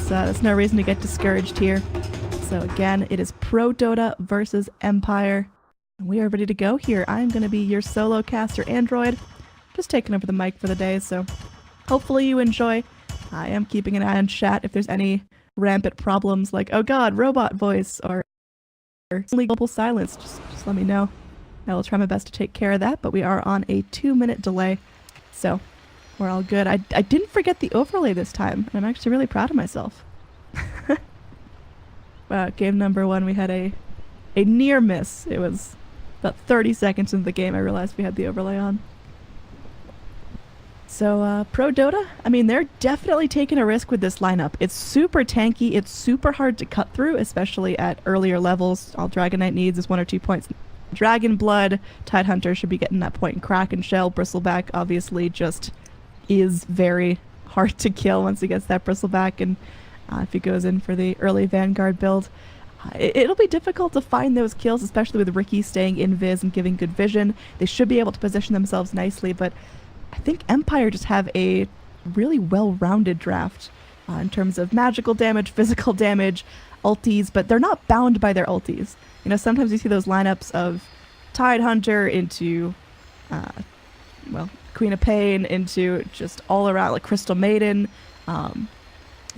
That's no reason to get discouraged here. So again, it is Prodota versus Empire. We are ready to go here. I'm going to be your solo caster android. Just taking over the mic for the day, so hopefully you enjoy. I am keeping an eye on chat if there's any rampant problems like, oh god, robot voice, or only global silence. Just let me know. I will try my best to take care of that, but we are on a 2-minute delay, so we're all good. I didn't forget the overlay this time, and I'm actually really proud of myself. Game number 1, we had a near miss. It was about 30 seconds into the game I realized we had the overlay on. So, Prodota, I mean, they're definitely taking a risk with this lineup. It's super tanky, it's super hard to cut through, especially at earlier levels. All Dragon Knight needs is 1 or 2 points. Dragon Blood, Tidehunter should be getting that point in Kraken Shell. Bristleback obviously just is very hard to kill once he gets that Bristleback, and if he goes in for the early Vanguard build. It'll be difficult to find those kills, especially with Ricky staying in Viz and giving good vision. They should be able to position themselves nicely, but I think Empire just have a really well-rounded draft in terms of magical damage, physical damage, ultis, but they're not bound by their ultis. You know, sometimes you see those lineups of Tidehunter into, well, Queen of Pain into just all around, like Crystal Maiden,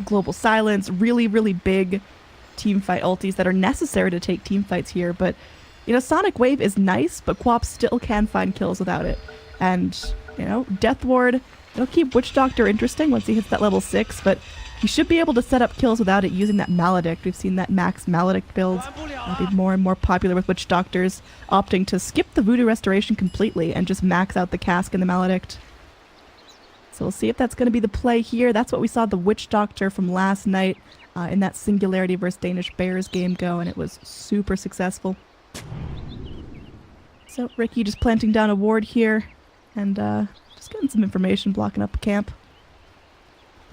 Global Silence, really, really big teamfight ultis that are necessary to take teamfights here, but, you know, Sonic Wave is nice, but Quap still can find kills without it. And, you know, Death Ward, it'll keep Witch Doctor interesting once he hits that level 6, but he should be able to set up kills without it using that Maledict. We've seen that max Maledict build be more and more popular with Witch Doctors opting to skip the Voodoo Restoration completely and just max out the Cask and the Maledict. So we'll see if that's going to be the play here. That's what we saw the Witch Doctor from last night in that Singularity versus Danish Bears game go, and it was super successful. So Ricky just planting down a ward here, and just getting some information, blocking up a camp.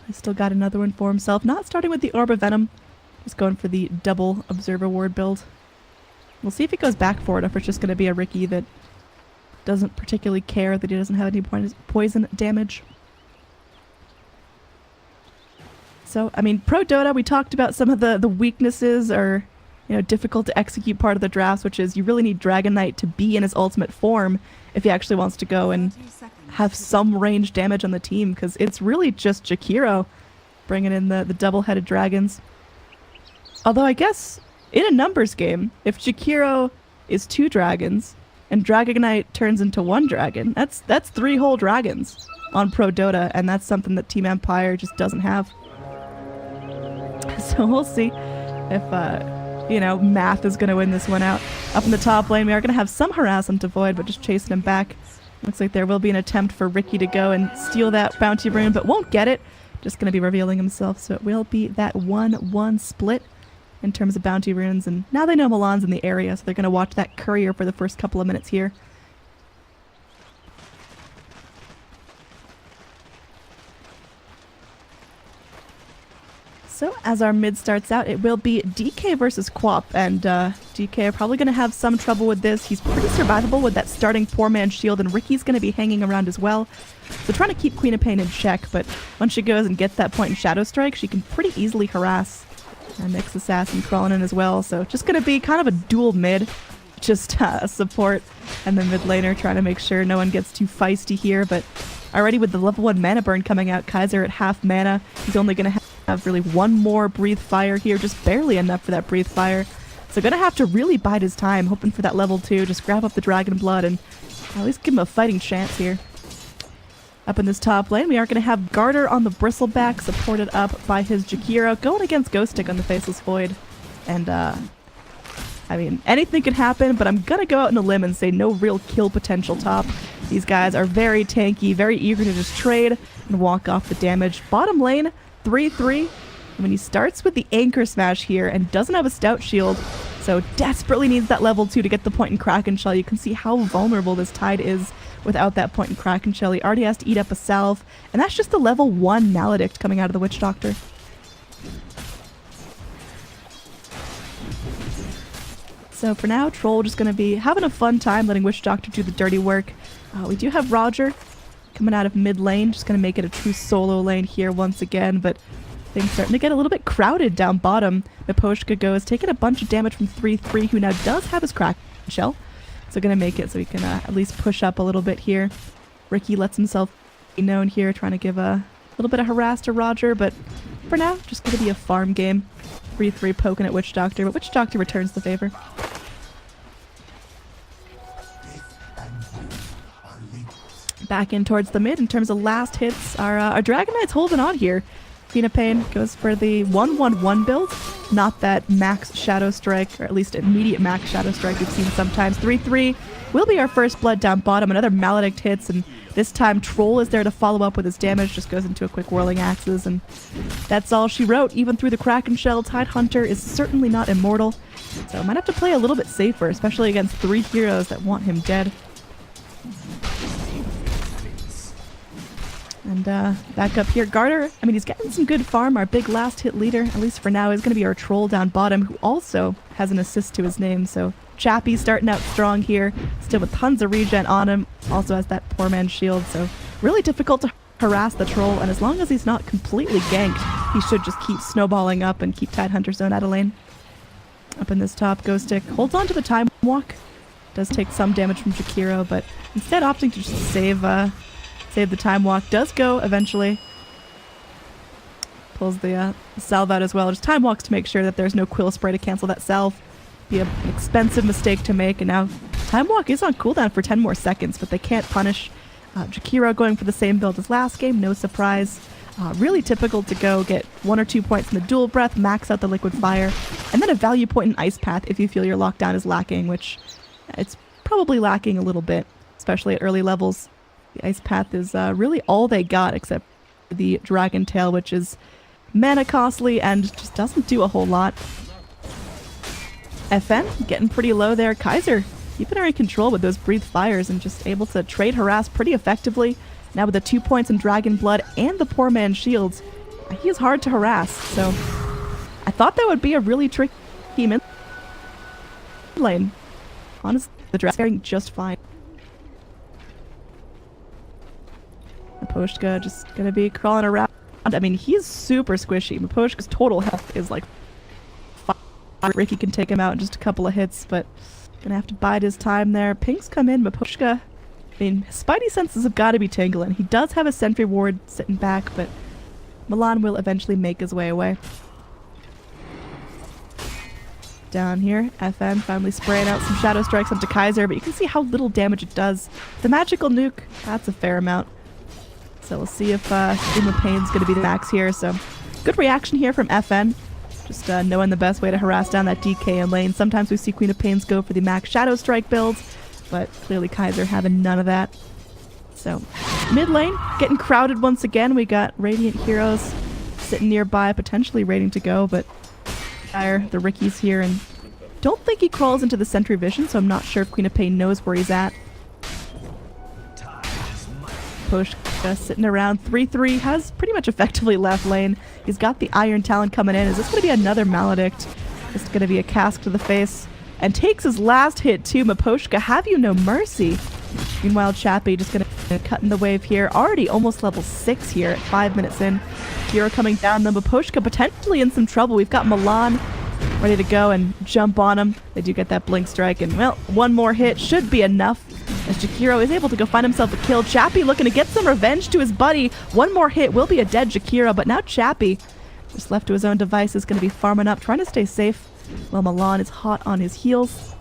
I still got another one for himself, not starting with the Orb of Venom, just going for the double Observer Ward build. We'll see if he goes back for it, or if it's just going to be a Ricky that doesn't particularly care that he doesn't have any poison damage. So, I mean, Prodota, we talked about some of the weaknesses or, you know, difficult to execute part of the drafts, which is you really need Dragon Knight to be in his ultimate form if he actually wants to go and have some range damage on the team, because it's really just Jakiro bringing in the double-headed dragons. Although I guess in a numbers game, if Jakiro is 2 dragons and Dragon Knight turns into 1 dragon, that's 3 whole dragons on Prodota, and that's something that Team Empire just doesn't have. So we'll see if, you know, math is going to win this one out. Up in the top lane, we are going to have some harassment to Void, but just chasing him back. Looks like there will be an attempt for Ricky to go and steal that bounty rune, but won't get it. Just going to be revealing himself, so it will be that 1-1 split in terms of bounty runes. And now they know Milan's in the area, so they're going to watch that courier for the first couple of minutes here. So, as our mid starts out, it will be DK versus Quap, and DK are probably going to have some trouble with this. He's pretty survivable with that starting poor man's shield, and Ricky's going to be hanging around as well. So trying to keep Queen of Pain in check, but once she goes and gets that point in Shadow Strike, she can pretty easily harass Nyx Assassin crawling in as well. So just going to be kind of a dual mid, just a support and the mid laner trying to make sure no one gets too feisty here, but already with the level 1 mana burn coming out, Kaiser at half mana, he's only going to have really 1 more Breathe Fire here, just barely enough for that Breathe Fire. So gonna have to really bide his time, hoping for that level 2, just grab up the Dragon Blood and at least give him a fighting chance here. Up in this top lane, we are gonna have Garter on the Bristleback, supported up by his Jakiro, going against Ghost Stick on the Faceless Void. And I mean, anything could happen, but I'm gonna go out on a limb and say no real kill potential top. These guys are very tanky, very eager to just trade and walk off the damage. Bottom lane, 3-3. When he starts with the Anchor Smash here and doesn't have a Stout Shield, so desperately needs that level 2 to get the point in Kraken Shell. You can see how vulnerable this Tide is without that point in Kraken Shell. He already has to eat up a Salve, and that's just the level 1 Maledict coming out of the Witch Doctor. So for now, Troll just going to be having a fun time letting Witch Doctor do the dirty work. We do have Roger coming out of mid lane, just going to make it a true solo lane here once again, but Things starting to get a little bit crowded down bottom. Miposhka goes, taking a bunch of damage from 3-3, who now does have his crack shell. So gonna make it so he can at least push up a little bit here. Ricky lets himself be known here, trying to give a little bit of harass to Roger, but for now, just gonna be a farm game. 3-3 poking at Witch Doctor, but Witch Doctor returns the favor. Back in towards the mid in terms of last hits. Our Dragon Knight's holding on here. Queen of Pain goes for the 1-1-1 build. Not that max Shadow Strike, or at least immediate max Shadow Strike we've seen sometimes. 3-3 will be our first blood down bottom. Another Maledict hits, and this time Troll is there to follow up with his damage. Just goes into a quick Whirling Axes, and that's all she wrote. Even through the Kraken Shell, Tidehunter is certainly not immortal. So might have to play a little bit safer, especially against 3 heroes that want him dead. And back up here, Garter, I mean, he's getting some good farm. Our big last hit leader, at least for now, is going to be our Troll down bottom, who also has an assist to his name. So Chappie starting out strong here, still with tons of regen on him, also has that poor man's shield. So really difficult to harass the Troll, and as long as he's not completely ganked, he should just keep snowballing up and keep Tidehunter's zone out of lane. Up in this top, Ghost Stick holds on to the Time Walk. Does take some damage from Jakiro, but instead opting to just save the Time Walk. Does go eventually. Pulls the salve out as well. Just Time Walks to make sure that there's no Quill Spray to cancel that salve. Be an expensive mistake to make, and now Time Walk is on cooldown for 10 more seconds, but they can't punish. Jakiro going for the same build as last game, no surprise. Really typical to go get 1 or 2 points in the Dual Breath, max out the Liquid Fire, and then a value point in Ice Path if you feel your lockdown is lacking, which it's probably lacking a little bit, especially at early levels. The Ice Path is really all they got, except the Dragon Tail, which is mana costly and just doesn't do a whole lot. FN getting pretty low there. Kaiser keeping her in control with those Breathe Fires and just able to trade harass pretty effectively. Now with the 2 points in Dragon Blood and the poor man's shields, he is hard to harass. So I thought that would be a really tricky mid lane. Honestly, the Dragon's faring just fine. Miposhka just gonna be crawling around. I mean, he's super squishy. Miposhka's total health is like 5. Ricky can take him out in just a couple of hits, but gonna have to bide his time there. Pinks come in. Miposhka, I mean, his spidey senses have got to be tingling. He does have a sentry ward sitting back, but Milan will eventually make his way away. Down here, FN finally spraying out some Shadow Strikes onto Kaiser, but you can see how little damage it does. The magical nuke, that's a fair amount. So we'll see if Stream of Pain's going to be the max here. So good reaction here from FN. Just knowing the best way to harass down that DK in lane. Sometimes we see Queen of Pains go for the max Shadow Strike builds, but clearly Kaiser having none of that. So mid lane, getting crowded once again. We got Radiant heroes sitting nearby, potentially waiting to go, but the Ricky's here, and don't think he crawls into the Sentry Vision, so I'm not sure if Queen of Pain knows where he's at. Push sitting around. 3-3 has pretty much effectively left lane. He's got the Iron Talon coming in. Is this going to be another Maledict? This is going to be a cask to the face. And takes his last hit too. Miposhka, have you no mercy? Meanwhile, Chappie just going to cut in the wave here. Already almost level 6 here at 5 minutes in. Kira coming down. The Miposhka potentially in some trouble. We've got Milan ready to go and jump on him. They do get that Blink Strike, and well, one more hit should be enough. As Jakiro is able to go find himself a kill. Chappie looking to get some revenge to his buddy. One more hit will be a dead Jakiro, but now Chappie, just left to his own device, is going to be farming up, trying to stay safe, while Milan is hot on his heels.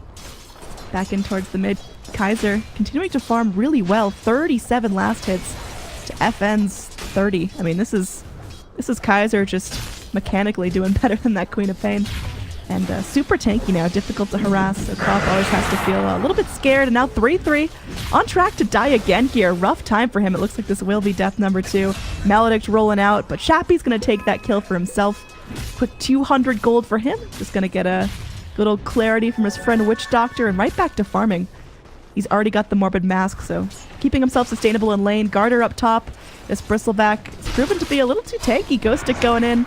Back in towards the mid. Kaiser continuing to farm really well. 37 last hits to FN's 30. I mean, this is Kaiser just mechanically doing better than that Queen of Pain. And super tanky now, difficult to harass, so Krop always has to feel a little bit scared, and now 3-3, on track to die again here. Rough time for him. It looks like this will be death number 2. Maledict rolling out, but Chappie's going to take that kill for himself. Quick 200 gold for him. Just going to get a little clarity from his friend Witch Doctor, and right back to farming. He's already got the Morbid Mask, so keeping himself sustainable in lane. Garter up top. This Bristleback is proven to be a little too tanky. Ghost Stick going in.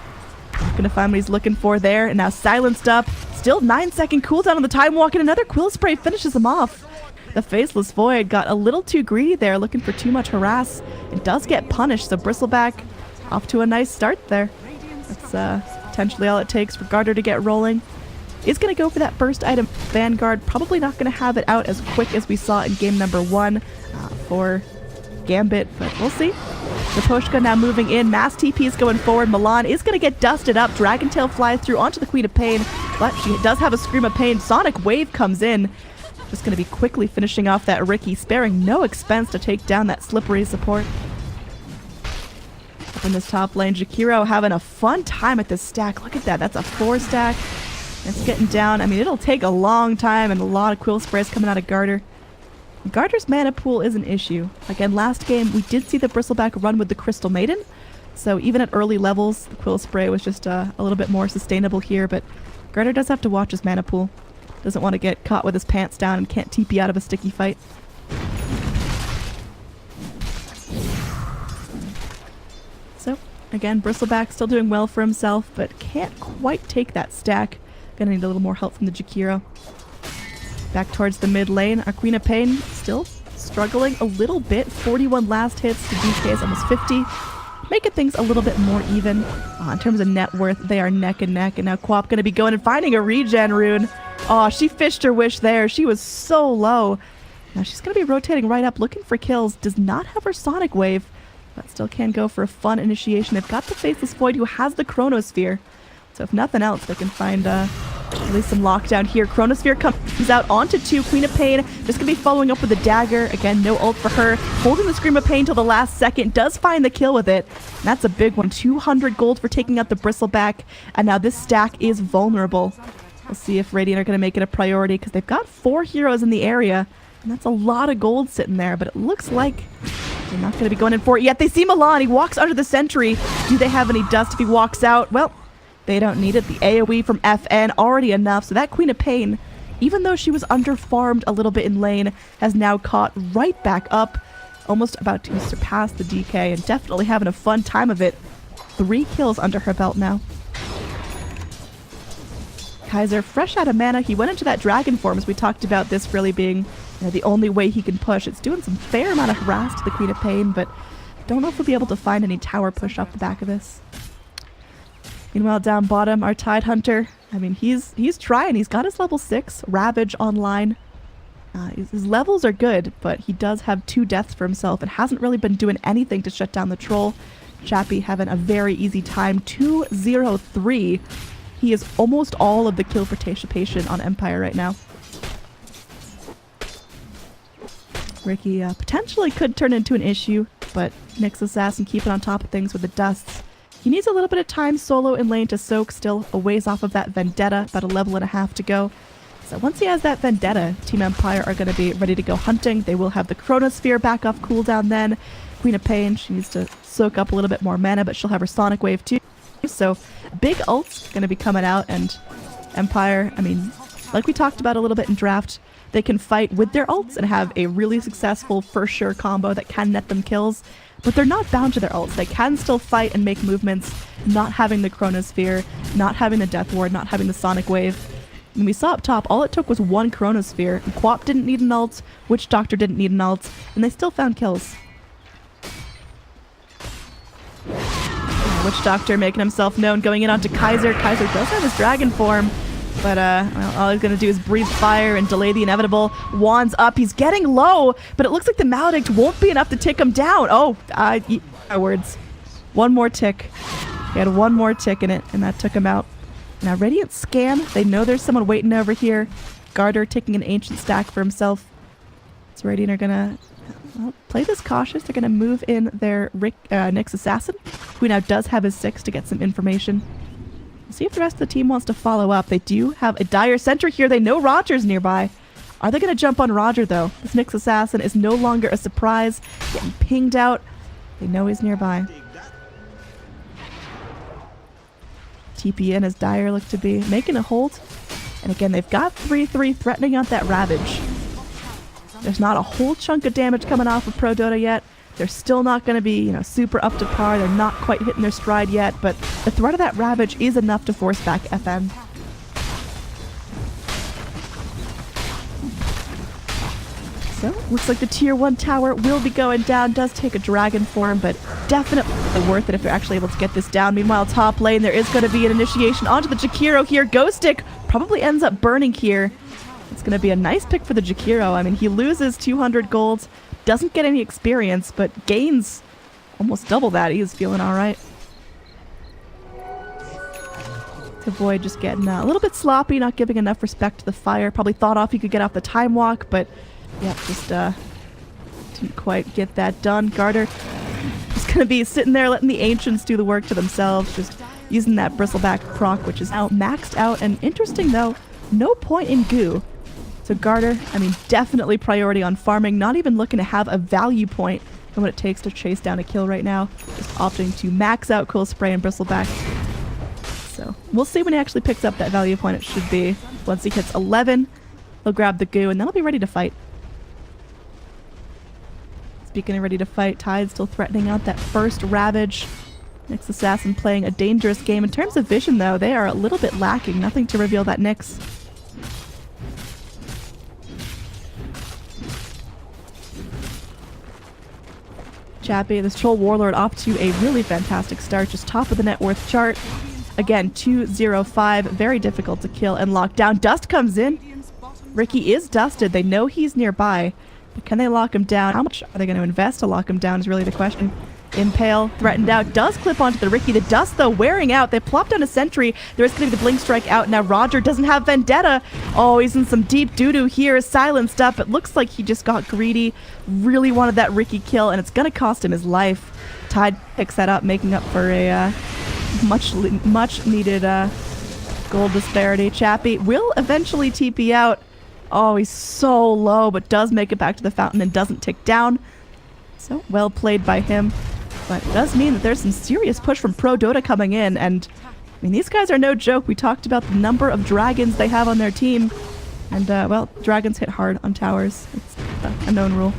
Gonna find what he's looking for there, and now silenced up. Still 9-second cooldown on the Time Walk, and another Quill Spray finishes him off. The Faceless Void got a little too greedy there, looking for too much harass. It does get punished, so Bristleback off to a nice start there. That's potentially all it takes for Garter to get rolling. Is going to go for that burst item. Vanguard probably not going to have it out as quick as we saw in game number 1 for Gambit, but we'll see. Zaposhka now moving in. Mass TP is going forward. Milan is going to get dusted up. Dragon Tail flies through onto the Queen of Pain, but she does have a Scream of Pain. Sonic Wave comes in. Just going to be quickly finishing off that Riki, sparing no expense to take down that slippery support. Up in this top lane, Jakiro having a fun time at this stack. Look at that. That's a 4 stack. It's getting down. I mean, it'll take a long time and a lot of quill sprays coming out of Garter. Garter's mana pool is an issue. Again, last game, we did see the Bristleback run with the Crystal Maiden. So even at early levels, the quill spray was just a little bit more sustainable here. But Garter does have to watch his mana pool. Doesn't want to get caught with his pants down and can't TP out of a sticky fight. So, again, Bristleback still doing well for himself, but can't quite take that stack. Gonna need a little more help from the Jakiro. Back towards the mid lane, our Queen of Pain still struggling a little bit. 41 last hits to DK's almost 50. Making things a little bit more even. In terms of net worth, they are neck and neck, and now Quap gonna be going and finding a regen rune. Oh, she fished her wish there. She was so low. Now she's gonna be rotating right up, looking for kills. Does not have her Sonic Wave, but still can go for a fun initiation. They've got the Faceless Void, who has the Chronosphere. So if nothing else, they can find at least some lockdown here. Chronosphere comes out onto 2. Queen of Pain just going to be following up with a dagger. Again, no ult for her. Holding the Scream of Pain till the last second. Does find the kill with it. And that's a big one. 200 gold for taking out the Bristleback. And now this stack is vulnerable. We'll see if Radiant are going to make it a priority, because they've got 4 heroes in the area. And that's a lot of gold sitting there. But it looks like they're not going to be going in for it yet. They see Milan. He walks under the sentry. Do they have any dust if he walks out? Well, they don't need it. The AoE from FN already enough. So that Queen of Pain, even though she was under-farmed a little bit in lane, has now caught right back up. Almost about to surpass the DK and definitely having a fun time of it. 3 kills under her belt now. Kaiser fresh out of mana. He went into that dragon form, as we talked about this really being the only way he can push. It's doing some fair amount of harass to the Queen of Pain, but don't know if we'll be able to find any tower push off the back of this. Meanwhile, down bottom, our Tidehunter, I mean, he's trying. He's got his level 6 Ravage online. His levels are good, but he does have 2 deaths for himself and hasn't really been doing anything to shut down the troll. Chappie having a very easy time. 2-0-3. He is almost all of the kill participation on Empire right now. Riki potentially could turn into an issue, but Nyx Assassin keeping on top of things with the dusts. He needs a little bit of time solo in lane to soak, still a ways off of that Vendetta, about a level and a half to go. So once he has that Vendetta, Team Empire are going to be ready to go hunting. They will have the Chronosphere back off cooldown then. Queen of Pain, she needs to soak up a little bit more mana, but she'll have her Sonic Wave too. So big ults going to be coming out, and Empire, I mean, like we talked about a little bit in draft, they can fight with their ults and have a really successful for sure combo that can net them kills. But they're not bound to their ults. They can still fight and make movements, not having the Chronosphere, not having the Death Ward, not having the Sonic Wave. And we saw up top, all it took was 1 Chronosphere. And Quap didn't need an ult, Witch Doctor didn't need an ult, and they still found kills. Witch Doctor making himself known, going in onto Kaiser. Kaiser does have his dragon form, but well, all he's going to do is breathe fire and delay the inevitable. Wand's up. He's getting low, but it looks like the Maledict won't be enough to tick him down. Oh, words. One more tick. He had 1 more tick in it, and that took him out. Now, Radiant scan. They know there's someone waiting over here. Garter taking an ancient stack for himself. So Radiant are going to play this cautious. They're going to move in their Nyx Assassin, who now does have his 6 to get some information. See if the rest of the team wants to follow up. They do have a dire center here. They know Roger's nearby. Are they going to jump on Roger, though? This Nyx Assassin is no longer a surprise. Getting pinged out. They know he's nearby. TP in as dire look to be making a hold. And again, they've got 3-3 threatening out that Ravage. There's not a whole chunk of damage coming off of Prodota yet. They're still not going to be, super up to par. They're not quite hitting their stride yet, but the threat of that Ravage is enough to force back FN. So, looks like the tier 1 tower will be going down. Does take a dragon form, but definitely worth it if you're actually able to get this down. Meanwhile, top lane, there is going to be an initiation onto the Jakiro here. Ghost Stick probably ends up burning here. It's going to be a nice pick for the Jakiro. I mean, he loses 200 gold, doesn't get any experience, but gains almost double that. He is feeling all right. To avoid just getting a little bit sloppy, not giving enough respect to the fire. Probably thought off he could get off the time walk, but yeah, just didn't quite get that done. Garter is going to be sitting there letting the Ancients do the work to themselves, just using that Bristleback proc, which is now maxed out. And interesting though, no point in goo. So Garter, I mean, definitely priority on farming, not even looking to have a value point in what it takes to chase down a kill right now. Just opting to max out Cool Spray and Bristleback. So we'll see when he actually picks up that value point. It should be once he hits 11, he'll grab the goo and then he'll be ready to fight. Speaking of ready to fight, Tide still threatening out that first Ravage. Nyx Assassin playing a dangerous game. In terms of vision though, they are a little bit lacking. Nothing to reveal that Nyx. Chappie, this Troll Warlord off to a really fantastic start. Just top of the net worth chart. Again, 205, very difficult to kill and lock down. Dust comes in. Ricky is dusted. They know he's nearby. But can they lock him down? How much are they going to invest to lock him down is really the question. Impale, threatened out, does clip onto the Ricky. The Dust, though, wearing out. They plop down a sentry. There is going to be the Blink Strike out. Now Roger doesn't have Vendetta. Oh, he's in some deep doo-doo here. Silenced up. It looks like he just got greedy. Really wanted that Ricky kill, and it's going to cost him his life. Tide picks that up, making up for a much needed gold disparity. Chappie will eventually TP out. Oh, he's so low, but does make it back to the fountain and doesn't tick down. So, well played by him. But it does mean that there's some serious push from Prodota coming in. And, I mean, these guys are no joke. We talked about the number of dragons they have on their team. And, well, dragons hit hard on towers. It's a known rule.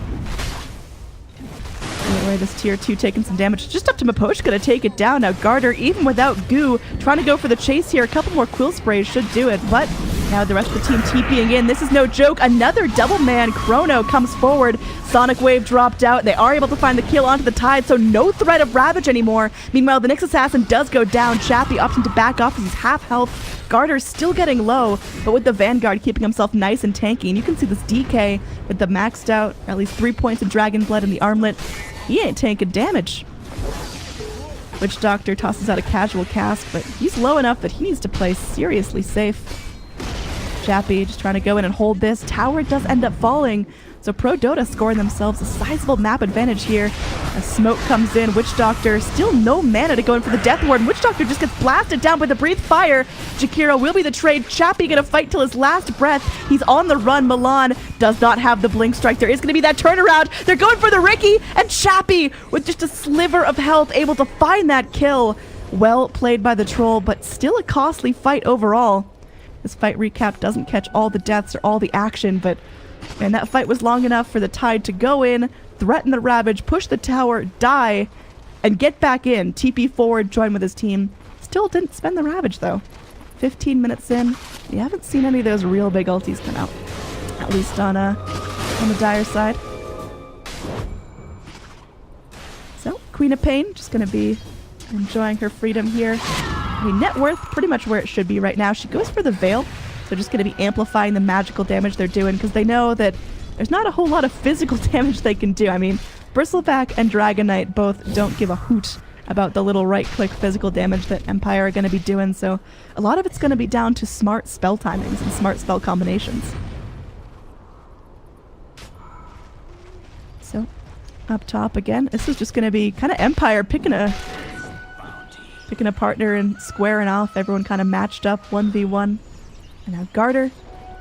Anyway, this tier 2 taking some damage. Just up to Maposhka to take it down. Now Garter, even without goo, trying to go for the chase here. A couple more Quill Sprays should do it. But now the rest of the team TPing in. This is no joke. Another double man. Chrono comes forward. Sonic Wave dropped out. They are able to find the kill onto the Tide, so no threat of Ravage anymore. Meanwhile, the Nyx Assassin does go down. Chappie opting to back off as he's half health. Garter's still getting low, but with the Vanguard keeping himself nice and tanky. And you can see this DK with the maxed out, at least 3 points of Dragon Blood in the armlet. He ain't taking damage. Witch Doctor tosses out a casual cast, but he's low enough that he needs to play seriously safe. Chappie just trying to go in and hold this. Tower does end up falling, so Prodota scoring themselves a sizable map advantage here. As smoke comes in, Witch Doctor still no mana to go in for the Death Ward. Witch Doctor just gets blasted down by the Breathe Fire. Jakiro will be the trade. Chappie gonna fight till his last breath. He's on the run. Milan does not have the Blink Strike. There is gonna be that turnaround. They're going for the Ricky, and Chappie with just a sliver of health able to find that kill. Well played by the Troll, but still a costly fight overall. This fight recap doesn't catch all the deaths or all the action, but man, that fight was long enough for the Tide to go in, threaten the Ravage, push the tower, die, and get back in. TP forward, join with his team. Still didn't spend the Ravage, though. 15 minutes in, we haven't seen any of those real big ultis come out. At least on the Dire side. So, Queen of Pain, just going to be enjoying her freedom here. I mean, net worth, pretty much where it should be right now. She goes for the Veil. They're just going to be amplifying the magical damage they're doing because they know that there's not a whole lot of physical damage they can do. I mean, Bristleback and Dragon Knight both don't give a hoot about the little right-click physical damage that Empire are going to be doing, so a lot of it's going to be down to smart spell timings and smart spell combinations. So, up top again, this is just going to be kind of Empire picking a partner and squaring off. Everyone kind of matched up 1v1. And now Garter,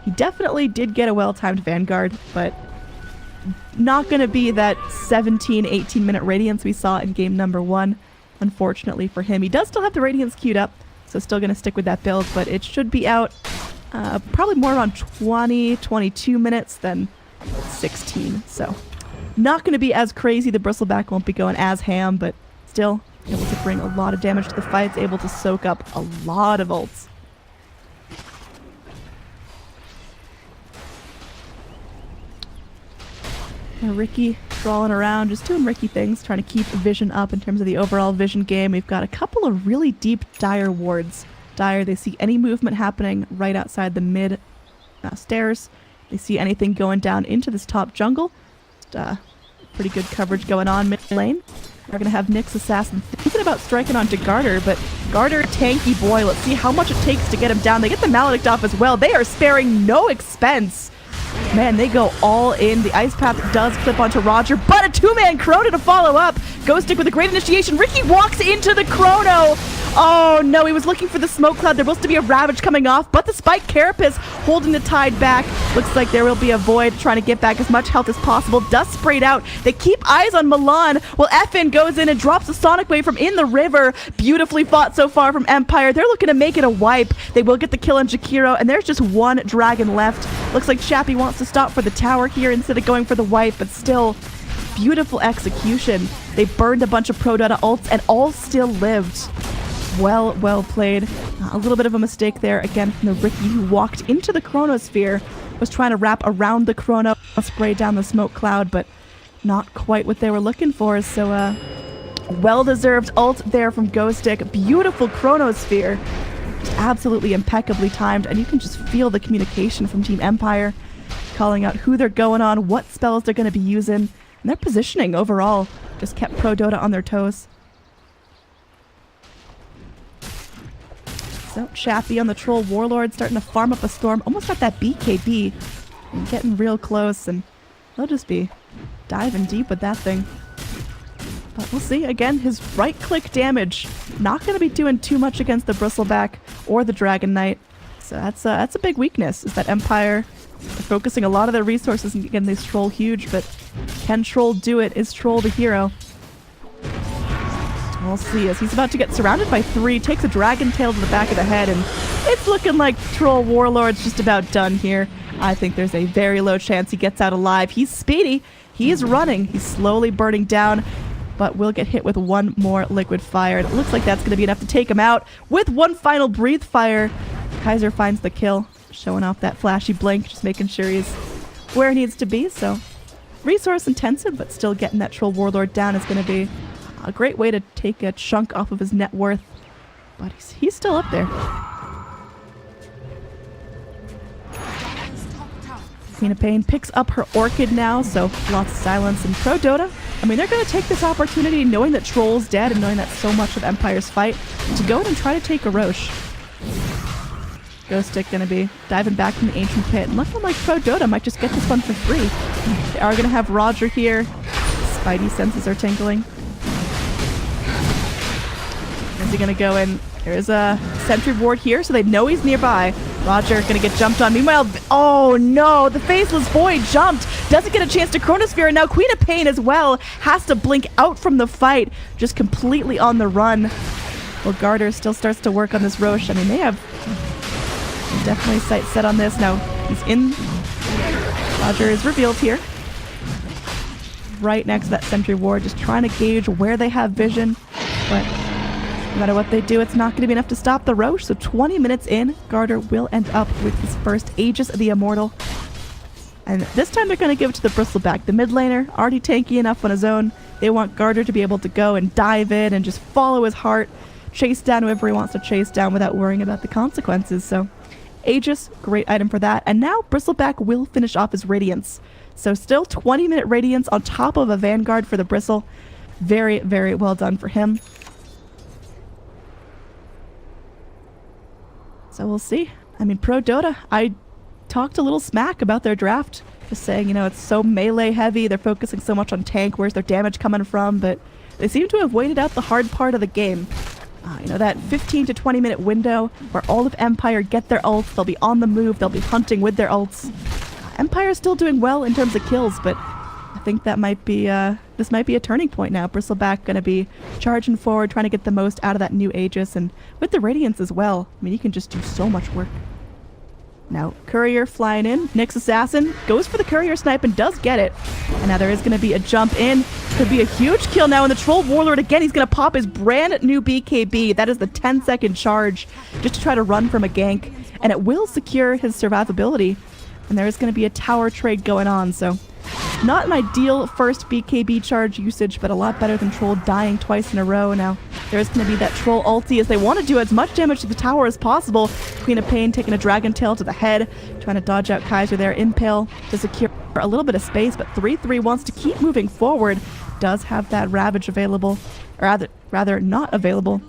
he definitely did get a well-timed Vanguard, but not going to be that 17, 18-minute Radiance we saw in game number 1, unfortunately for him. He does still have the Radiance queued up, so still going to stick with that build, but it should be out probably more around 20, 22 minutes than 16. So not going to be as crazy. The Bristleback won't be going as ham, but still able to bring a lot of damage to the fight. It's able to soak up a lot of ults. Ricky crawling around, just doing Ricky things, trying to keep vision up in terms of the overall vision game. We've got a couple of really deep Dire wards. Dire, they see any movement happening right outside the mid stairs. They see anything going down into this top jungle. Just, pretty good coverage going on mid lane. We're going to have Nyx Assassin thinking about striking onto Garter, but Garter, tanky boy. Let's see how much it takes to get him down. They get the Maledict off as well. They are sparing no expense. Man, they go all in. The Ice Path does clip onto Roger, but a two-man Chrono to follow up. Ghostic with a great initiation. Ricky walks into the Chrono. Oh no, he was looking for the smoke cloud. There was to be a Ravage coming off, but the Spike Carapace holding the tide back. Looks like there will be a Void trying to get back as much health as possible. Dust sprayed out. They keep eyes on Milan. Well, FN goes in and drops a Sonic Wave from in the river. Beautifully fought so far from Empire. They're looking to make it a wipe. They will get the kill on Jakiro, and there's just one dragon left. Looks like Chappie wants to stop for the tower here instead of going for the wipe, but still, beautiful execution. They burned a bunch of Prodota ults and all still lived. Well played. A little bit of a mistake there again from the Ricky, who walked into the Chronosphere, was trying to wrap around the Chrono, spray down the smoke cloud, but not quite what they were looking for. So well-deserved ult there from Ghostic. Beautiful Chronosphere. Just absolutely impeccably timed, and you can just feel the communication from Team Empire, calling out who they're going on, what spells they're going to be using, and their positioning overall just kept Prodota on their toes. So Chappie on the Troll Warlord starting to farm up a storm. Almost got that BKB. And getting real close, and they'll just be diving deep with that thing. But we'll see. Again, his right-click damage not going to be doing too much against the Bristleback or the Dragon Knight. So that's a big weakness, is that Empire are focusing a lot of their resources in getting this Troll huge, but can Troll do it? Is Troll the hero? We'll see, as he's about to get surrounded by three, takes a Dragon Tail to the back of the head, and it's looking like Troll Warlord's just about done here. I think there's a very low chance he gets out alive. He's speedy, he is running, he's slowly burning down, but will get hit with one more Liquid Fire. And it looks like that's going to be enough to take him out. With one final Breathe Fire, Kaiser finds the kill, showing off that flashy blink, just making sure he's where he needs to be. So resource intensive, but still getting that Troll Warlord down is going to be a great way to take a chunk off of his net worth. But he's still up there. Queen of Pain picks up her Orchid now, so lots of silence. And Prodota, I mean, they're going to take this opportunity, knowing that Troll's dead and knowing that so much of Empire's fight, to go in and try to take a Roche. Ghostic going to be diving back from the Ancient Pit, and looking like Prodota might just get this one for free. They are going to have Roger here. Spidey senses are tingling. Is he going to go in? There's a sentry ward here, so they know he's nearby. Roger going to get jumped on. Meanwhile, oh no, the Faceless Void jumped. Doesn't get a chance to Chronosphere, and now Queen of Pain as well has to blink out from the fight, just completely on the run. Well, Garter still starts to work on this Roche. I mean, they have definitely sight set on this. Now, he's in. Roger is revealed here. Right next to that sentry ward, just trying to gauge where they have vision. But no matter what they do, it's not going to be enough to stop the Roche. So 20 minutes in, Garter will end up with his first Aegis of the Immortal. And this time they're going to give it to the Bristleback. The mid laner, already tanky enough on his own. They want Garter to be able to go and dive in and just follow his heart, chase down whoever he wants to chase down without worrying about the consequences. So Aegis, great item for that. And now Bristleback will finish off his Radiance. So still 20-minute Radiance on top of a Vanguard for the Bristle. Very, very well done for him. So we'll see. I mean, Prodota, I talked a little smack about their draft. Just saying, you know, it's so melee heavy. They're focusing so much on tank. Where's their damage coming from? But they seem to have waited out the hard part of the game. You know, that 15 to 20 minute window where all of Empire get their ults. They'll be on the move. They'll be hunting with their ults. Empire's still doing well in terms of kills, but I think that might be, this might be a turning point now. Bristleback going to be charging forward, trying to get the most out of that new Aegis, and with the Radiance as well. I mean, you can just do so much work. Now, Courier flying in. Nyx Assassin goes for the Courier snipe and does get it. And now there is going to be a jump in. Could be a huge kill now, and the Troll Warlord again, he's going to pop his brand new BKB. That is the 10-second charge just to try to run from a gank, and it will secure his survivability. And there is going to be a tower trade going on, so Not an ideal first BKB charge usage, but a lot better than Troll dying twice in a row. Now, there's going to be that Troll ulti as they want to do as much damage to the tower as possible. Queen of Pain taking a Dragon Tail to the head, trying to dodge out Kaiser there. Impale to secure a little bit of space, but 3-3 wants to keep moving forward. Does have that Ravage available, or rather not available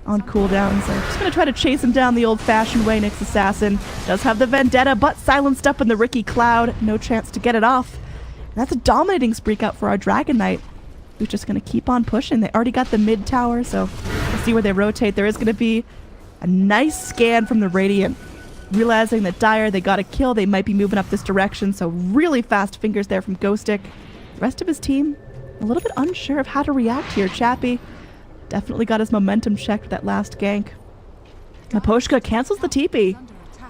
on cooldown. So just going to try to chase him down the old-fashioned way. Nyx Assassin does have the Vendetta, but silenced up in the Ricky Cloud. No chance to get it off. That's a dominating streak out for our Dragon Knight, who's just going to keep on pushing. They already got the mid tower, so we'll see where they rotate. There is going to be a nice scan from the Radiant. Realizing that Dire, they got a kill. They might be moving up this direction, so really fast fingers there from Ghostic. The rest of his team, a little bit unsure of how to react here. Chappie definitely got his momentum checked with that last gank. Miposhka cancels the TP.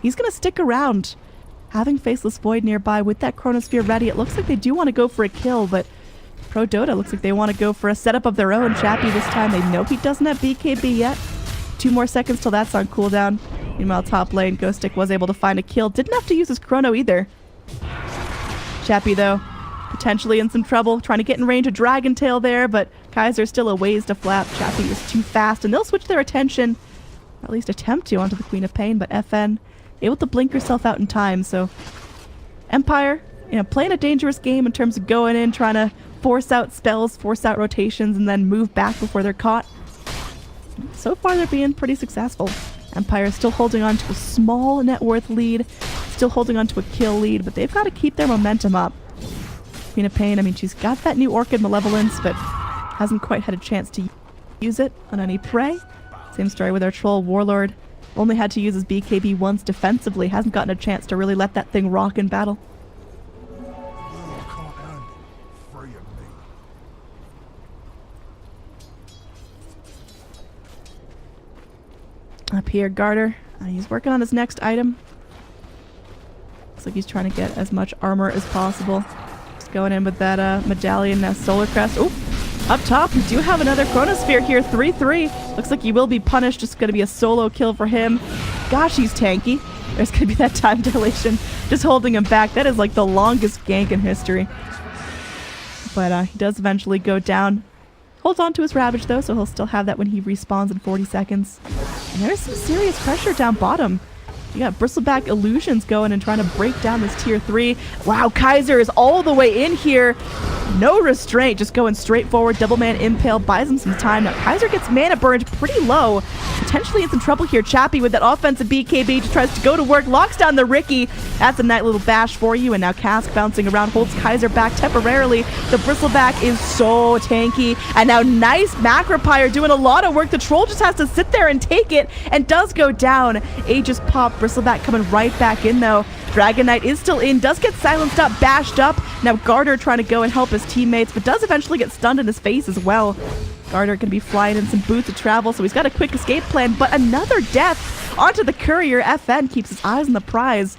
He's going to stick around. Having Faceless Void nearby with that Chronosphere ready, it looks like they do want to go for a kill, but Prodota looks like they want to go for a setup of their own. Chappie this time, they know he doesn't have BKB yet. 2 more seconds till that's on cooldown. Meanwhile, top lane, Ghostic was able to find a kill. Didn't have to use his Chrono either. Chappie, though, potentially in some trouble, trying to get in range of Dragon Tail there, but Kaiser's still a ways to flap. Chappie is too fast, and they'll switch their attention, or at least attempt to, onto the Queen of Pain, but FN able to blink herself out in time. So Empire, playing a dangerous game in terms of going in, trying to force out spells, force out rotations, and then move back before they're caught. So far, they're being pretty successful. Empire still holding on to a small net worth lead, still holding on to a kill lead, but they've got to keep their momentum up. Queen of Pain, I mean, she's got that new Orchid Malevolence, but hasn't quite had a chance to use it on any prey. Same story with our Troll Warlord. Only had to use his BKB once defensively. Hasn't gotten a chance to really let that thing rock in battle. Up here, Garter. He's working on his next item. Looks like he's trying to get as much armor as possible. Just going in with that medallion, Solar Crest. Oh, up top, we do have another Chronosphere here. 3-3. Looks like he will be punished. Just going to be a solo kill for him. Gosh, he's tanky. There's going to be that time dilation just holding him back. That is like the longest gank in history. But he does eventually go down. Holds on to his Ravage though, so he'll still have that when he respawns in 40 seconds. And there's some serious pressure down bottom. You got Bristleback Illusions going and trying to break down this tier 3. Wow, Kaiser is all the way in here. No restraint, just going straight forward. Double Man Impale buys him some time. Now Kaiser gets mana burned pretty low. Potentially in some trouble here. Chappie with that offensive BKB just tries to go to work. Locks down the Ricky. That's a nice little bash for you. And now Cask bouncing around holds Kaiser back temporarily. The Bristleback is so tanky. And now nice Macropire doing a lot of work. The Troll just has to sit there and take it and does go down. Aegis pop. Bristleback coming right back in though. Dragon Knight is still in, does get silenced up, bashed up. Now Garter trying to go and help his teammates, but does eventually get stunned in his face as well. Garter going to be flying in some boots of travel, so he's got a quick escape plan, but another death onto the courier. FN keeps his eyes on the prize.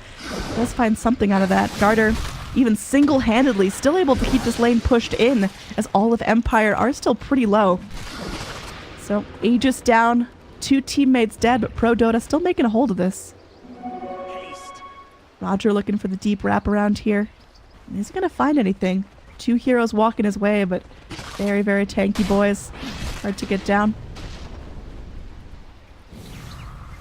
Does find something out of that. Garter, even single-handedly, still able to keep this lane pushed in, as all of Empire are still pretty low. So Aegis down, 2 teammates dead, but Prodota still making a hold of this. Roger looking for the deep wraparound here. And is he going to find anything? 2 heroes walking his way, but very, very tanky boys. Hard to get down.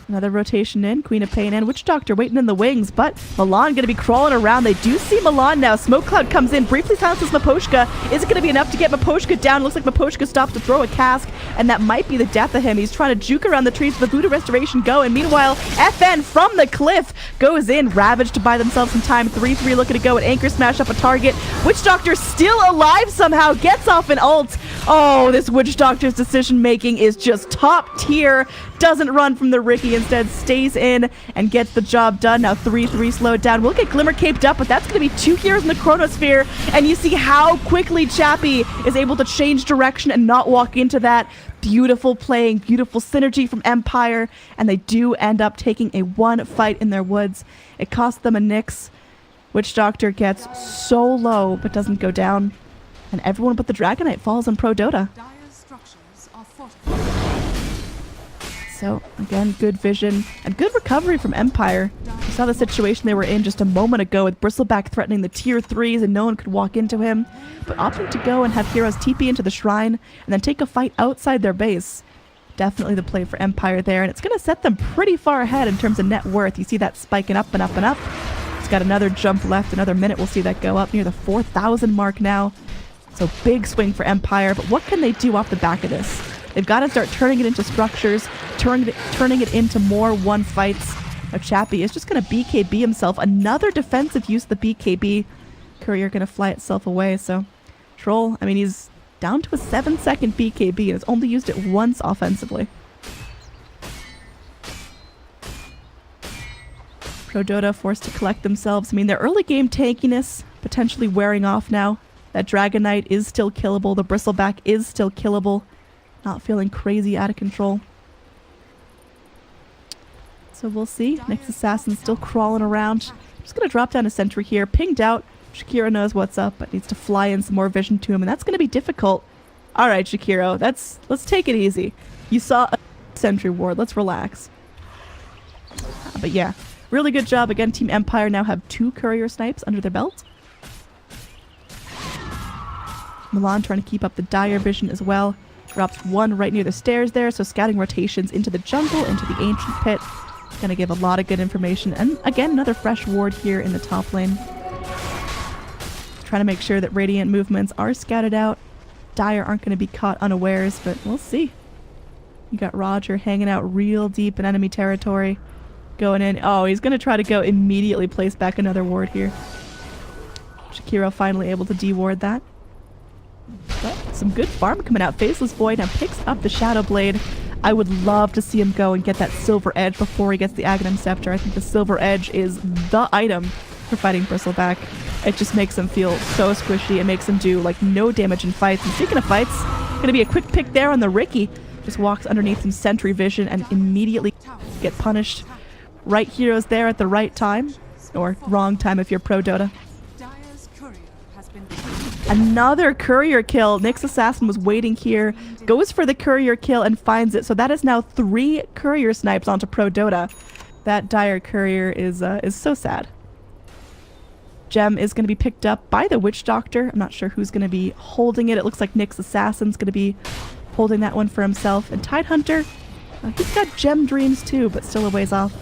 Another rotation in. Queen of Pain and Witch Doctor waiting in the wings, but Milan going to be crawling around. They do see Milan now. Smoke Cloud comes in, briefly silences Miposhka. Is it going to be enough to get Miposhka down? Looks like Miposhka stops to throw a cask, and that might be the death of him. He's trying to juke around the trees with the Voodoo Restoration go, and meanwhile, FN from the cliff goes in. Ravage to buy themselves some time. 3-3 looking to go and anchor smash up a target. Witch Doctor still alive somehow. Gets off an ult. Oh, this Witch Doctor's decision making is just top tier. Doesn't run from the Ricky, instead stays in and gets the job done. Now 3-3 slowed down. We'll get Glimmer caped up, but that's going to be 2 heroes in the Chronosphere. And you see how quickly Chappie is able to change direction and not walk into that. Beautiful playing, beautiful synergy from Empire. And they do end up taking a 1 fight in their woods. It cost them a Nyx. Witch Doctor gets so low, but doesn't go down. And everyone but the Dragon Knight falls on Prodota. So, again, good vision and good recovery from Empire. saw the situation they were in just a moment ago with Bristleback threatening the tier 3s and no one could walk into him. But opting to go and have heroes TP into the shrine and then take a fight outside their base. Definitely the play for Empire there, and it's going to set them pretty far ahead in terms of net worth. You see that spiking up and up and up. It's got another jump left, another minute. We'll see that go up near the 4,000 mark now. So big swing for Empire, but what can they do off the back of this? They've got to start turning it into structures, turning it into more one fights. Now Chappie is just going to BKB himself. Another defensive use of the BKB. Courier going to fly itself away, so Troll, I mean, he's down to a 7-second BKB and has only used it once offensively. Prodota forced to collect themselves. I mean, their early game tankiness potentially wearing off now. That Dragon Knight is still killable. The Bristleback is still killable. Not feeling crazy out of control. So we'll see. Next Assassin's still crawling around. Just going to drop down a sentry here. Pinged out. Shakiro knows what's up, but needs to fly in some more vision to him, and that's going to be difficult. All right, Shakiro, let's take it easy. You saw a sentry ward. Let's relax. But yeah, really good job. Again, Team Empire now have 2 courier snipes under their belt. Milan trying to keep up the dire vision as well. Drops 1 right near the stairs there, so scouting rotations into the jungle, into the ancient pit. Going to give a lot of good information. And again, another fresh ward here in the top lane. Trying to make sure that Radiant movements are scouted out. Dire aren't going to be caught unawares, but we'll see. You got Roger hanging out real deep in enemy territory. Going in. Oh, he's going to try to go immediately place back another ward here. Shakiro finally able to de-ward that. But some good farm coming out. Faceless Void now picks up the Shadow Blade. I would love to see him go and get that Silver Edge before he gets the Aghanim Scepter. I think the Silver Edge is the item for fighting Bristleback. It just makes him feel so squishy. It makes him do like no damage in fights. And speaking of fights, gonna be a quick pick there on the Ricky. Just walks underneath some sentry vision and immediately get punished. Right heroes there at the right time. Or wrong time if you're Prodota. Another courier kill. Nyx Assassin was waiting here. Goes for the courier kill and finds it. So that is now 3 courier snipes onto Prodota. That dire courier is so sad. Gem is going to be picked up by the Witch Doctor. I'm not sure who's going to be holding it. It looks like Nyx Assassin's going to be holding that one for himself. And Tidehunter, he's got Gem Dreams too, but still a ways off.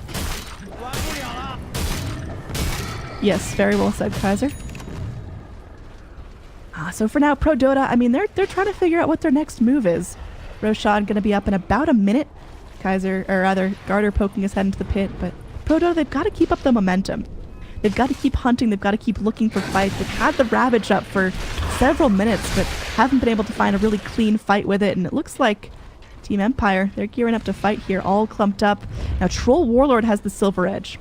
Yes, very well said, Kaiser. So for now, Prodota, I mean, they're trying to figure out what their next move is. Roshan going to be up in about a minute. Kaiser, or rather, Garter poking his head into the pit. But Prodota, they've got to keep up the momentum. They've got to keep hunting. They've got to keep looking for fights. They've had the Ravage up for several minutes, but haven't been able to find a really clean fight with it. And it looks like Team Empire, they're gearing up to fight here, all clumped up. Now, Troll Warlord has the Silver Edge.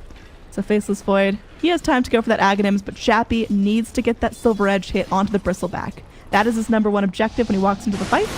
So Faceless Void, he has time to go for that Aghanims, but Chappie needs to get that Silver Edge hit onto the Bristleback. That is his #1 objective when he walks into the fight.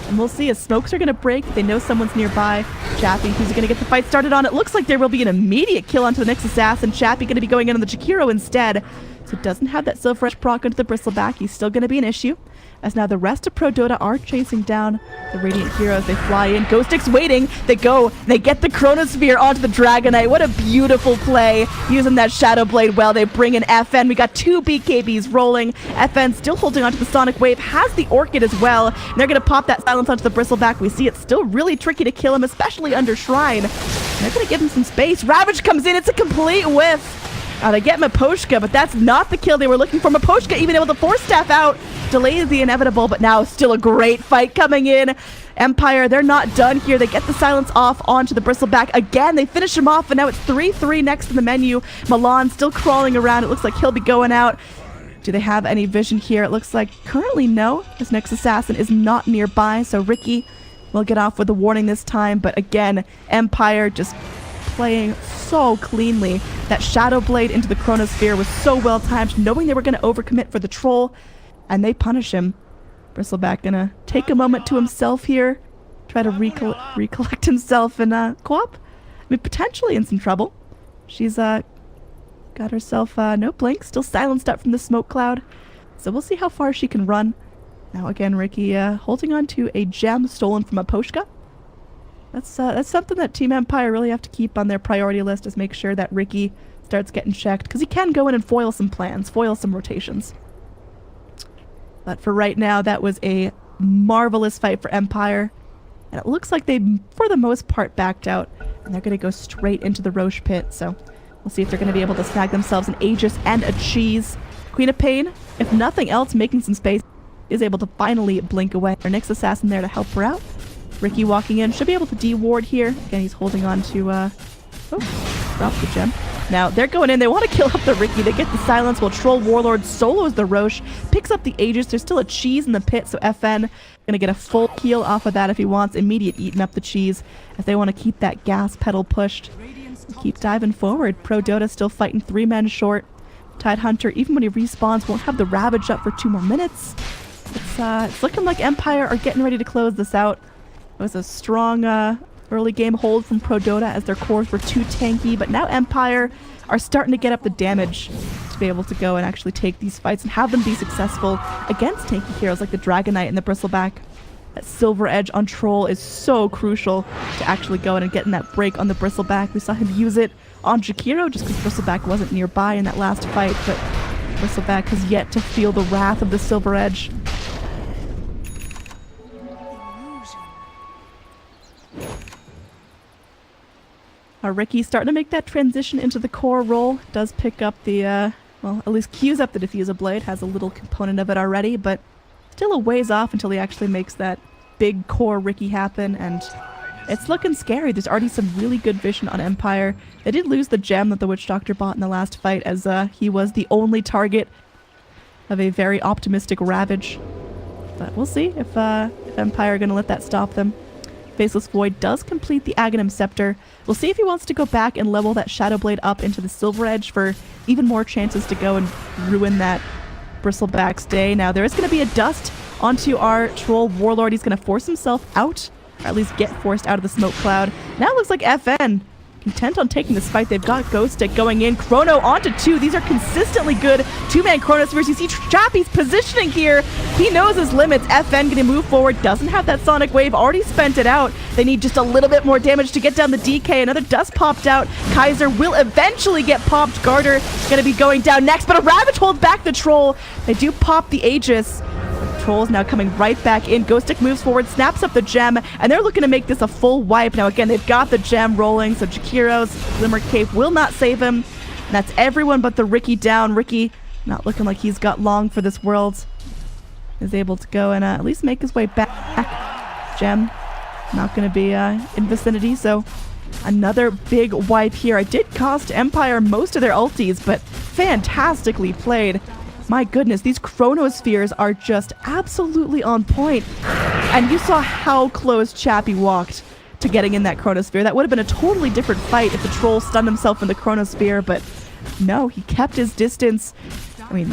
And we'll see as smokes are going to break. They know someone's nearby. Chappie, who's going to get the fight started on? It looks like there will be an immediate kill onto the next assassin. Chappie going to be going in on the Chikiro instead. So doesn't have that Silver Edge proc onto the Bristleback. He's still going to be an issue. As now the rest of Prodota are chasing down the Radiant heroes. They fly in. Ghost Stick's waiting. They go. They get the Chronosphere onto the Dragon Knight. What a beautiful play. Using that Shadow Blade well. They bring in FN. We got 2 BKBs rolling. FN still holding onto the Sonic Wave. Has the Orchid as well. And they're going to pop that silence onto the Bristleback. We see it's still really tricky to kill him, especially under Shrine. And they're going to give him some space. Ravage comes in. It's a complete whiff. They get Miposhka, but that's not the kill they were looking for. Miposhka even able to Force Staff out. Delays the inevitable, but now still a great fight coming in. Empire, they're not done here. They get the silence off onto the Bristleback. Again, they finish him off, and now it's 3-3 next in the menu. Milan still crawling around. It looks like he'll be going out. Do they have any vision here? It looks like currently no. This next assassin is not nearby, so Ricky will get off with a warning this time. But again, Empire just playing so cleanly. That Shadow Blade into the Chronosphere was so well timed, knowing they were going to overcommit for the Troll, and they punish him. Bristleback gonna take a moment to himself here, try to recollect himself, and co-op. I mean, potentially in some trouble. She's got herself no blink, still silenced up from the smoke cloud, so we'll see how far she can run. Now again, Ricky holding on to a gem stolen from Miposhka. That's something that Team Empire really have to keep on their priority list, is make sure that Ricky starts getting checked, because he can go in and foil some plans, foil some rotations. But for right now, that was a marvelous fight for Empire. And it looks like they, for the most part, backed out. And they're going to go straight into the Roche pit. So we'll see if they're going to be able to snag themselves an Aegis and a cheese. Queen of Pain, if nothing else, making some space, is able to finally blink away. Our Nyx Assassin there to help her out. Ricky walking in, should be able to de-ward here. Again, he's holding on to, drop the gem. Now, they're going in. They want to kill up the Ricky. They get the silence while Troll Warlord solos the Roche, picks up the Aegis. There's still a cheese in the pit, so FN going to get a full heal off of that if he wants. Immediate eating up the cheese as they want to keep that gas pedal pushed. Keep diving forward. Prodota still fighting 3 men short. Tidehunter, even when he respawns, won't have the Ravage up for 2 more minutes. It's looking like Empire are getting ready to close this out. It was a strong early game hold from Prodota as their cores were too tanky, but now Empire are starting to get up the damage to be able to go and actually take these fights and have them be successful against tanky heroes like the Dragon Knight and the Bristleback. That Silver Edge on Troll is so crucial to actually go in and getting that break on the Bristleback. We saw him use it on Jakiro just because Bristleback wasn't nearby in that last fight, but Bristleback has yet to feel the wrath of the Silver Edge. Ricky starting to make that transition into the core role. Does pick up the, well, at least queues up the Diffuser Blade. Has a little component of it already, but still a ways off until he actually makes that big core Ricky happen, and it's looking scary. There's already some really good vision on Empire. They did lose the gem that the Witch Doctor bought in the last fight, as he was the only target of a very optimistic Ravage. But we'll see if Empire are going to let that stop them. Faceless Void does complete the Aghanim Scepter. We'll see if he wants to go back and level that Shadow Blade up into the Silver Edge for even more chances to go and ruin that Bristleback's day. Now, there is going to be a dust onto our Troll Warlord. He's going to force himself out, or at least get forced out of the smoke cloud. Now it looks like FN content on taking this fight. They've got Ghost Stick going in. Chrono onto 2. These are consistently good 2-man Chronospheres. You see Chappie's positioning here. He knows his limits. FN going to move forward. Doesn't have that Sonic Wave. Already spent it out. They need just a little bit more damage to get down the DK. Another dust popped out. Kaiser will eventually get popped. Garter going to be going down next, but a Ravage holds back the Troll. They do pop the Aegis. Troll's now coming right back in. Ghost Stick moves forward, snaps up the gem, and they're looking to make this a full wipe. Now again, they've got the gem rolling, so Jakiro's Glimmer Cape will not save him. And that's everyone but the Ricky down. Ricky, not looking like he's got long for this world, is able to go and at least make his way back. Gem not going to be in vicinity, so another big wipe here. It did cost Empire most of their ultis, but fantastically played. My goodness, these Chronospheres are just absolutely on point. And you saw how close Chappie walked to getting in that Chronosphere. That would have been a totally different fight if the Troll stunned himself in the Chronosphere, but no, he kept his distance. I mean,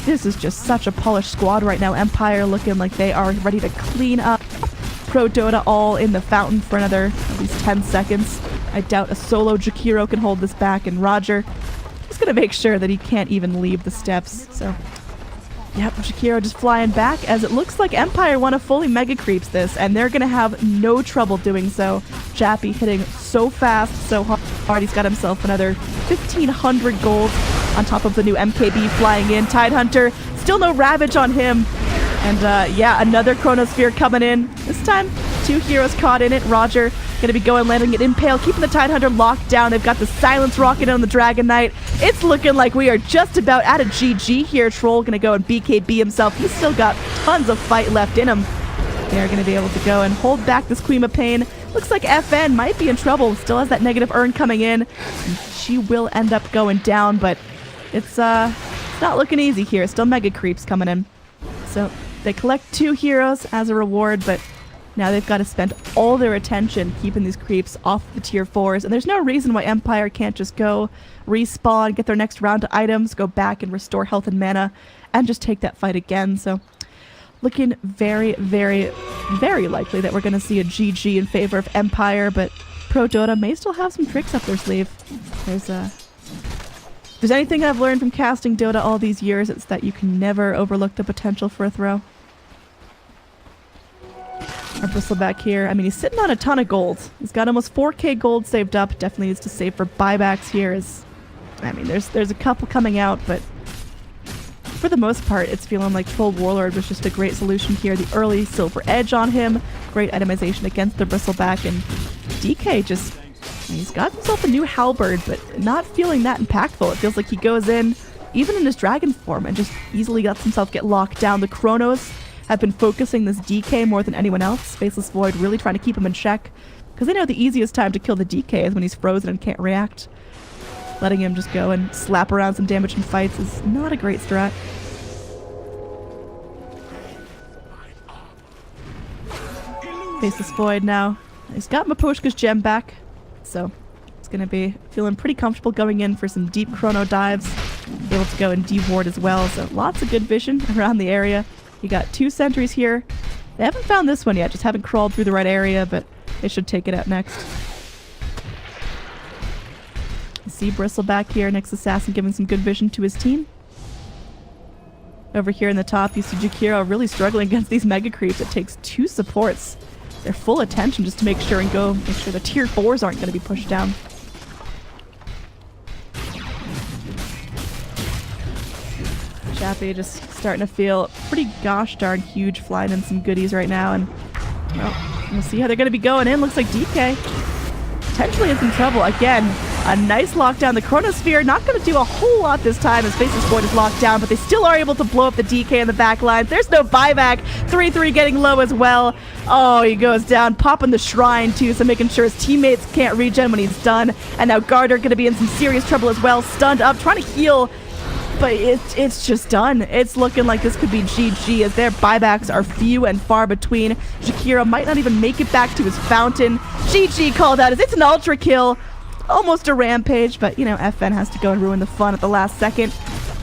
this is just such a polished squad right now. Empire looking like they are ready to clean up. Prodota all in the fountain for another at least 10 seconds. I doubt a solo Jakiro can hold this back, and Roger is going to make sure that he can't even leave the steps. So, yep, Jakiro just flying back, as it looks like Empire want to fully mega creeps this, and they're going to have no trouble doing so. Chappie hitting so fast, so hard. He's got himself another 1,500 gold on top of the new MKB flying in. Tidehunter, still no Ravage on him. And yeah, another Chronosphere coming in. This time, 2 heroes caught in it. Roger going to be going, landing it Impale, keeping the Tidehunter locked down. They've got the Silence Rocket on the Dragon Knight. It's looking like we are just about at a GG here. Troll going to go and BKB himself. He's still got tons of fight left in him. They're going to be able to go and hold back this Queen of Pain. Looks like FN might be in trouble. Still has that negative earn coming in. And she will end up going down, but it's not looking easy here. Still mega creeps coming in. So they collect 2 heroes as a reward, but now they've got to spend all their attention keeping these creeps off the tier 4s. And there's no reason why Empire can't just go respawn, get their next round of items, go back and restore health and mana, and just take that fight again. So looking very, very, very likely that we're going to see a GG in favor of Empire, but Prodota may still have some tricks up their sleeve. If there's anything I've learned from casting Dota all these years, it's that you can never overlook the potential for a throw. Our Bristleback here, I mean, he's sitting on a ton of gold. He's got almost 4k gold saved up. Definitely needs to save for buybacks here, as I mean, there's a couple coming out, but for the most part, it's feeling like Troll Warlord was just a great solution here. The early Silver Edge on him, great itemization against the Bristleback, and DK just, he's got himself a new halberd, but not feeling that impactful. It feels like he goes in, even in his dragon form, and just easily lets himself get locked down. The Chronos have been focusing this DK more than anyone else. Faceless Void really trying to keep him in check, because they know the easiest time to kill the DK is when he's frozen and can't react. Letting him just go and slap around some damage in fights is not a great strat. Faceless Void now. He's got Miposhka's gem back, so it's going to be feeling pretty comfortable going in for some deep chrono dives. Able to go and de-ward as well, so lots of good vision around the area. You got 2 sentries here. They haven't found this one yet, just haven't crawled through the right area, but they should take it out next. You see Bristleback here, next assassin, giving some good vision to his team. Over here in the top, you see Jakiro really struggling against these mega creeps. It takes 2 supports, their full attention, just to make sure the tier 4s aren't going to be pushed down. Chappie just starting to feel pretty gosh darn huge, flying in some goodies right now, and well, we'll see how they're going to be going in. Looks like DK potentially in some trouble. Again, a nice lockdown. The Chronosphere not going to do a whole lot this time as Faceless Void is locked down, but they still are able to blow up the DK in the back lines. There's no buyback. 3-3 getting low as well. Oh, he goes down, popping the shrine too, so making sure his teammates can't regen when he's done. And now Garter going to be in some serious trouble as well. Stunned up, trying to heal, but it's just done. It's looking like this could be GG as their buybacks are few and far between. Shakira might not even make it back to his fountain. GG called out as it's an ultra kill. Almost a rampage, but you know, FN has to go and ruin the fun at the last second.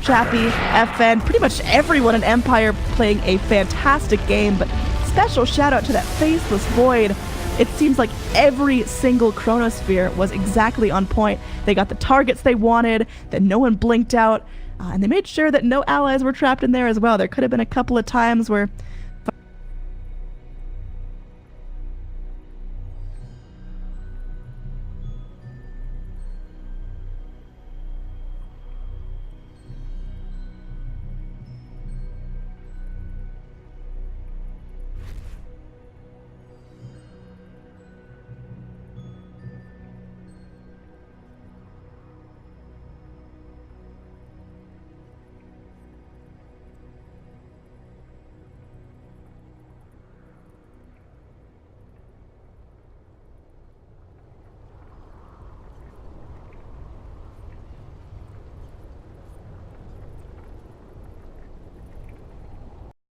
Chappie, FN, pretty much everyone in Empire playing a fantastic game, but special shout out to that Faceless Void. It seems like every single Chronosphere was exactly on point. They got the targets they wanted, that no one blinked out, and they made sure that no allies were trapped in there as well. There could have been a couple of times where